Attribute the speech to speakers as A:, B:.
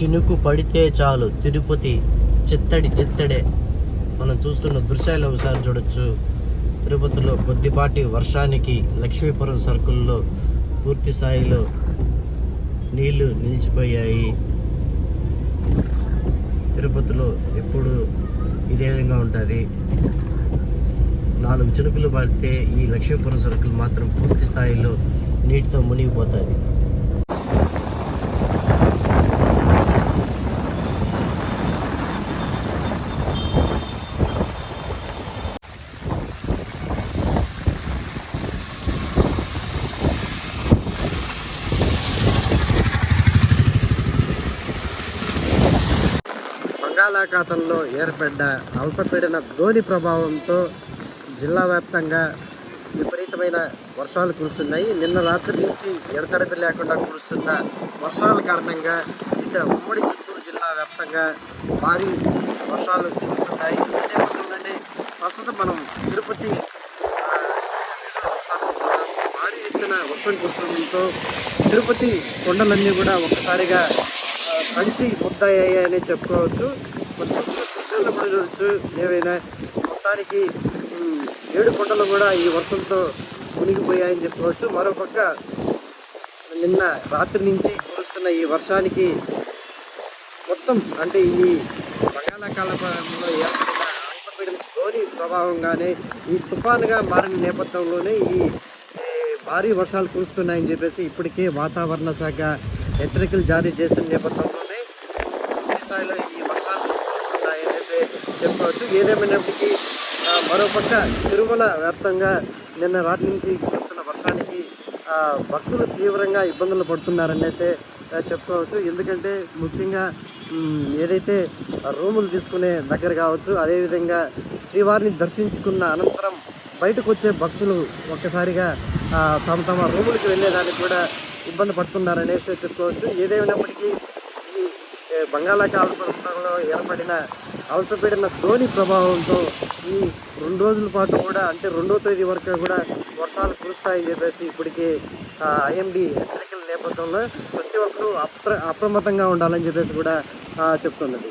A: చినుకు పడితే చాలు తిరుపతి చిత్తడి చిత్తడే. మనం చూస్తున్న దృశ్యాలు ఒకసారి చూడొచ్చు. తిరుపతిలో కొద్దిపాటి వర్షానికి లక్ష్మీపురం సర్కిల్లో పూర్తి స్థాయిలో నీళ్లు నిలిచిపోయాయి. తిరుపతిలో ఎప్పుడు ఇదే విధంగా ఉంటుంది. 4 చినుకులు పడితే ఈ లక్ష్మీపురం సర్కిల్ మాత్రం పూర్తి స్థాయిలో నీటితో మునిగిపోతుంది. బంగాళాఖాతంలో ఏర్పడ్డ అల్పపీడన ద్రోణి ప్రభావంతో జిల్లా వ్యాప్తంగా విపరీతమైన వర్షాలు కురుస్తున్నాయి. నిన్న రాత్రి నుంచి ఎడతెరపి లేకుండా కురుస్తున్న వర్షాల కారణంగా ఇక ఉమ్మడి చిత్తూరు జిల్లా వ్యాప్తంగా భారీ వర్షాలు కురుస్తున్నాయి. ఇదే ప్రస్తుతం మనం తిరుపతి భారీ ఎత్తున వర్షం కురుస్తుండటంతో తిరుపతి కొండలన్నీ కూడా ఒక్కసారిగా కలిసి ముద్దయ్యాయని చెప్పుకోవచ్చు. చూడవచ్చు. ఏవైనా మొత్తానికి 7 కొండలు కూడా ఈ వర్షంతో మునిగిపోయాయని చెప్పుకోవచ్చు. మరోపక్క నిన్న రాత్రి నుంచి కురుస్తున్న ఈ వర్షానికి మొత్తం అంటే ఈ బంగాళాఖాతంలో ఏర్పడిన అల్పపీడన ద్రోణి ప్రభావంగానే ఈ తుఫానుగా మారిన నేపథ్యంలోనే ఈ భారీ వర్షాలు కురుస్తున్నాయని చెప్పేసి ఇప్పటికే వాతావరణ శాఖ హెచ్చరికలు జారీ చేసిన నేపథ్యంలోనే పూర్తి స్థాయిలో ఈ వర్షాలు ఉన్నాయని చెప్పుకోవచ్చు. ఏదేమైనప్పటికీ మరోపక్క తిరుమల వ్యాప్తంగా నిన్న రాత్రి నుంచి కురుస్తున్న వర్షానికి భక్తులు తీవ్రంగా ఇబ్బందులు పడుతున్నారనేసి చెప్పుకోవచ్చు. ఎందుకంటే ముఖ్యంగా ఏదైతే రూములు తీసుకునే దగ్గర కావచ్చు, అదేవిధంగా శ్రీవారిని దర్శించుకున్న అనంతరం బయటకు వచ్చే భక్తులు ఒక్కసారిగా తమ రూములకు వెళ్ళేదానికి కూడా ఇబ్బంది పడుతున్నారనేసి చెప్పుకోవచ్చు. ఏదేమైనప్పటికీ ఈ బంగాళాఖాతంలో ఏర్పడిన అల్పపీడన ద్రోణి ప్రభావంతో ఈ 2 రోజుల పాటు కూడా అంటే 2వ తేదీ వరకు కూడా వర్షాలు కురుస్తాయని చెప్పేసి ఇప్పటికే ఐఎండీ హెచ్చరికల నేపథ్యంలో ప్రతి ఒక్కరూ అప్రమత్తంగా ఉండాలని చెప్పేసి కూడా చెప్తున్నది.